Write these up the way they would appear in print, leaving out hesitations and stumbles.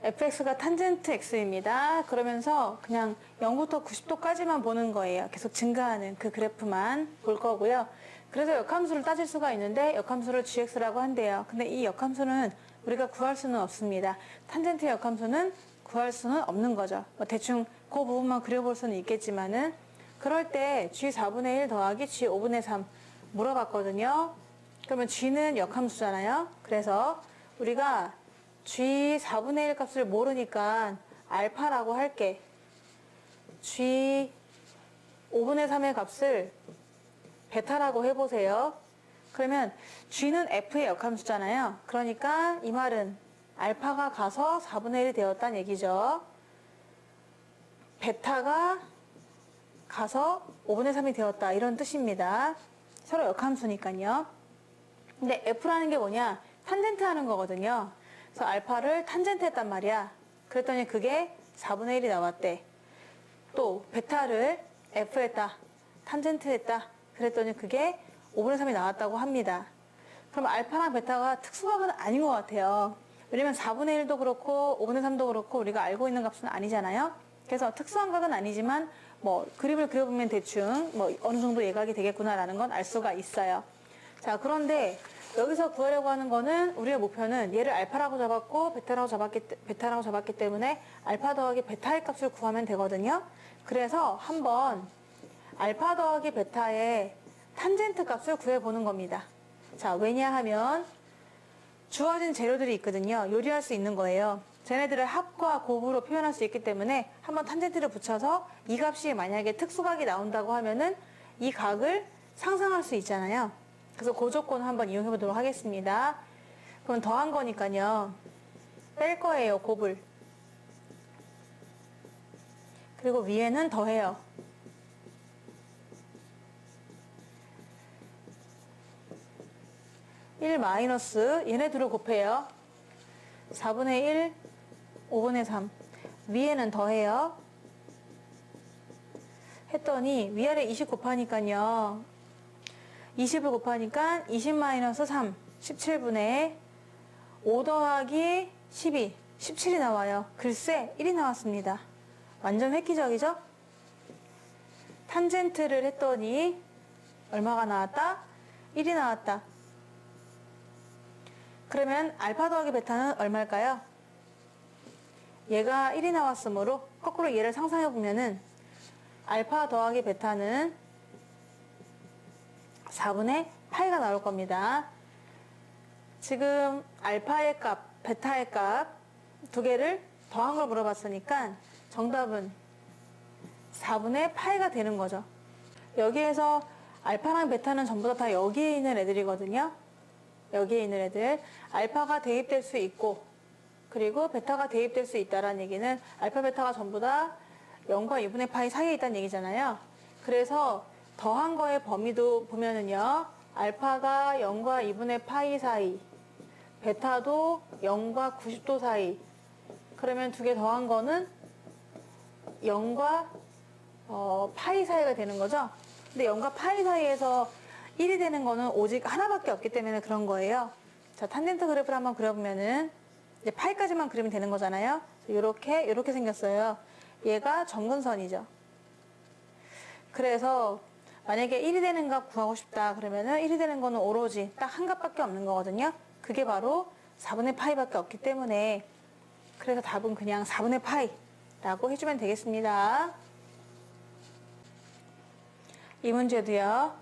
fx가 탄젠트 x입니다. 그러면서 그냥 0부터 90도까지만 보는 거예요. 계속 증가하는 그 그래프만 볼 거고요. 그래서 역함수를 따질 수가 있는데 역함수를 gx라고 한대요. 근데 이 역함수는 우리가 구할 수는 없습니다. 탄젠트 역함수는 구할 수는 없는 거죠. 뭐 대충 그 부분만 그려볼 수는 있겠지만은 그럴 때 g4분의 1 더하기 g5분의 3 물어봤거든요. 그러면 g는 역함수잖아요. 그래서 우리가 g 4분의 1 값을 모르니까 알파라고 할게. g 5분의 3의 값을 베타라고 해보세요. 그러면 g는 f의 역함수잖아요. 그러니까 이 말은 알파가 가서 4분의 1이 되었다는 얘기죠. 베타가 가서 5분의 3이 되었다 이런 뜻입니다. 서로 역함수니까요. 근데 f라는 게 뭐냐? 탄젠트 하는 거거든요. 그래서 알파를 탄젠트 했단 말이야. 그랬더니 그게 4분의 1이 나왔대. 또 베타를 f 했다. 탄젠트 했다. 그랬더니 그게 5분의 3이 나왔다고 합니다. 그럼 알파랑 베타가 특수각은 아닌 것 같아요. 왜냐면 4분의 1도 그렇고 5분의 3도 그렇고 우리가 알고 있는 값은 아니잖아요. 그래서 특수한 각은 아니지만 뭐 그림을 그려보면 대충 뭐 어느 정도 예각이 되겠구나라는 건 알 수가 있어요. 자, 그런데 여기서 구하려고 하는 거는 우리의 목표는 얘를 알파라고 잡았고 베타라고 잡았기 때문에 알파 더하기 베타의 값을 구하면 되거든요. 그래서 한번 알파 더하기 베타의 탄젠트 값을 구해보는 겁니다. 자, 왜냐하면 주어진 재료들이 있거든요. 요리할 수 있는 거예요. 쟤네들을 합과 곱으로 표현할 수 있기 때문에 한번 탄젠트를 붙여서 이 값이 만약에 특수각이 나온다고 하면은 이 각을 상상할 수 있잖아요. 그래서 그 조건을 한번 이용해 보도록 하겠습니다. 그럼 더한 거니까요. 뺄 거예요, 곱을. 그리고 위에는 더해요. (1) 마이너스 얘네 둘을 곱해요. 4분의 1, 5분의 3. 위에는 더해요. 했더니 위아래 20 곱하니까요. 20을 곱하니까 20 마이너스 3, 17분의 5 더하기 12, 17이 나와요. 글쎄 1이 나왔습니다. 완전 획기적이죠? 탄젠트를 했더니 얼마가 나왔다? 1이 나왔다. 그러면 알파 더하기 베타는 얼마일까요? 얘가 1이 나왔으므로 거꾸로 얘를 상상해 보면은 알파 더하기 베타는 4분의 8가 나올 겁니다. 지금 알파의 값, 베타의 값 두 개를 더한 걸 물어봤으니까 정답은 4분의 8가 되는 거죠. 여기에서 알파랑 베타는 전부 다 여기에 있는 애들이거든요. 여기에 있는 애들. 알파가 대입될 수 있고 그리고 베타가 대입될 수 있다는 얘기는 알파, 베타가 전부 다 0과 2분의 파이 사이에 있다는 얘기잖아요. 그래서 더한 거의 범위도 보면은요. 알파가 0과 2분의 파이 사이, 베타도 0과 90도 사이. 그러면 두 개 더한 거는 0과 파이 사이가 되는 거죠. 근데 0과 파이 사이에서 1이 되는 거는 오직 하나밖에 없기 때문에 그런 거예요. 자, 탄젠트 그래프를 한번 그려보면은 이제 파이까지만 그리면 되는 거잖아요. 요렇게 생겼어요. 얘가 점근선이죠. 그래서 만약에 1이 되는 값 구하고 싶다 그러면은 1이 되는 거는 오로지 딱 한 값밖에 없는 거거든요. 그게 바로 4분의 파이밖에 없기 때문에 그래서 답은 그냥 4분의 파이라고 해주면 되겠습니다. 이 문제도요.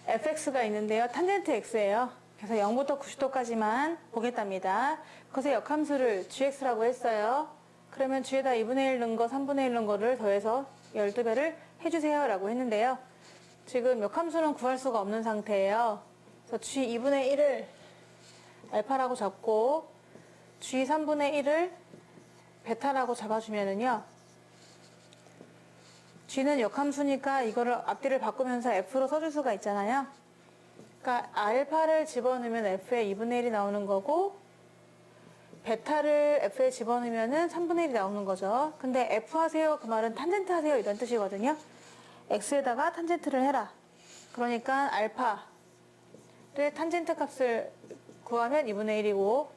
fx가 있는데요. 탄젠트 x예요. 그래서 0부터 90도까지만 보겠답니다. 그래서 역함수를 gx라고 했어요. 그러면 g에다 2분의 1 넣은 거, 3분의 1 넣은 거를 더해서 12배를 해주세요 라고 했는데요. 지금 역함수는 구할 수가 없는 상태예요. 그래서 g 2분의 1을 알파라고 잡고 g 3분의 1을 베타라고 잡아주면은요. g는 역함수니까 이거를 앞뒤를 바꾸면서 f로 써줄 수가 있잖아요. 그러니까 알파를 집어넣으면 f의 2분의 1이 나오는 거고 베타를 f에 집어넣으면 3분의 1이 나오는 거죠. 근데 f 하세요 그 말은 탄젠트 하세요 이런 뜻이거든요. x에다가 탄젠트를 해라. 그러니까 알파를 탄젠트 값을 구하면 2분의 1이고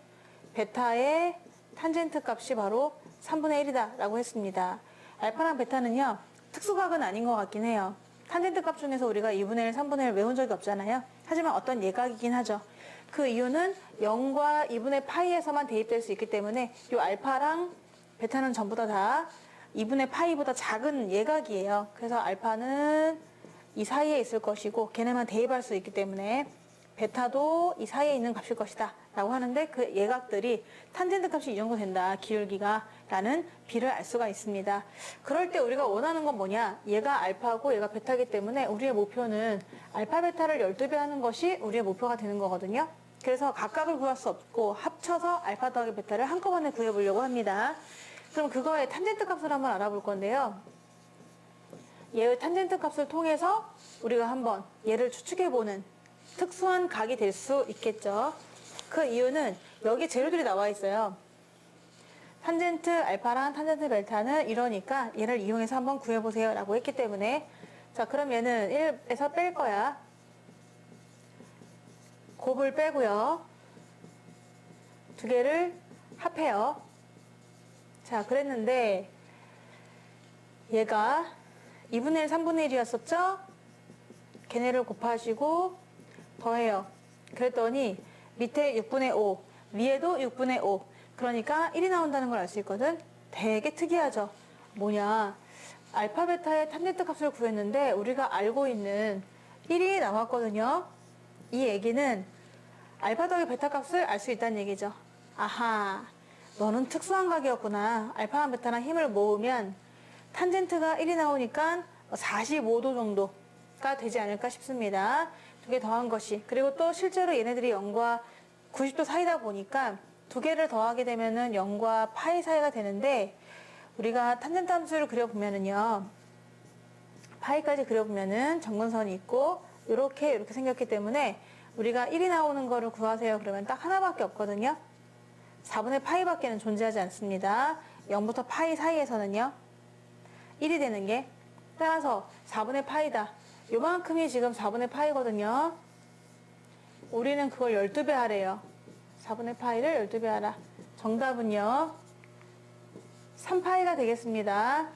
베타의 탄젠트 값이 바로 3분의 1이다 라고 했습니다. 알파랑 베타는요, 특수각은 아닌 것 같긴 해요. 탄젠트 값 중에서 우리가 2분의 1, 3분의 1 외운 적이 없잖아요. 하지만 어떤 예각이긴 하죠. 그 이유는 0과 2분의 파이에서만 대입될 수 있기 때문에 이 알파랑 베타는 전부 다 2분의 파이보다 작은 예각이에요. 그래서 알파는 이 사이에 있을 것이고 걔네만 대입할 수 있기 때문에 베타도 이 사이에 있는 값일 것이다 라고 하는데 그 예각들이 탄젠트 값이 이 정도 된다, 기울기가 라는 비를 알 수가 있습니다. 그럴 때 우리가 원하는 건 뭐냐, 얘가 알파고 얘가 베타이기 때문에 우리의 목표는 알파 베타를 12배 하는 것이 우리의 목표가 되는 거거든요. 그래서 각각을 구할 수 없고 합쳐서 알파 더하기 베타를 한꺼번에 구해보려고 합니다. 그럼 그거의 탄젠트 값을 한번 알아볼 건데요. 얘의 탄젠트 값을 통해서 우리가 한번 얘를 추측해보는 특수한 각이 될 수 있겠죠. 그 이유는 여기 재료들이 나와 있어요. 탄젠트 알파랑 탄젠트 베타는 이러니까 얘를 이용해서 한번 구해보세요 라고 했기 때문에, 자 그럼 얘는 1에서 뺄 거야. 곱을 빼고요. 두 개를 합해요. 자 그랬는데 얘가 2분의 1, 3분의 1이었었죠? 걔네를 곱하시고 더해요. 그랬더니 밑에 6분의 5, 위에도 6분의 5. 그러니까 1이 나온다는 걸 알 수 있거든? 되게 특이하죠? 뭐냐, 알파 베타의 탄젠트 값을 구했는데 우리가 알고 있는 1이 나왔거든요. 이 얘기는 알파 더하기 베타 값을 알 수 있다는 얘기죠. 아하, 너는 특수한 각이었구나. 알파랑 베타랑 힘을 모으면 탄젠트가 1이 나오니까 45도 정도가 되지 않을까 싶습니다. 두 개 더한 것이. 그리고 또 실제로 얘네들이 0과 90도 사이다 보니까 두 개를 더하게 되면은 0과 파이 사이가 되는데, 우리가 탄젠트 함수를 그려보면은요, 파이까지 그려보면은 정근선이 있고 이렇게 생겼기 때문에 우리가 1이 나오는 거를 구하세요 그러면 딱 하나밖에 없거든요. 4분의 파이밖에는 존재하지 않습니다. 0부터 파이 사이에서는요 1이 되는 게, 따라서 4분의 파이다, 요만큼이 지금 4분의 파이거든요. 우리는 그걸 12배 하래요. 4분의 파이를 12배 하라. 정답은요 3파이가 되겠습니다.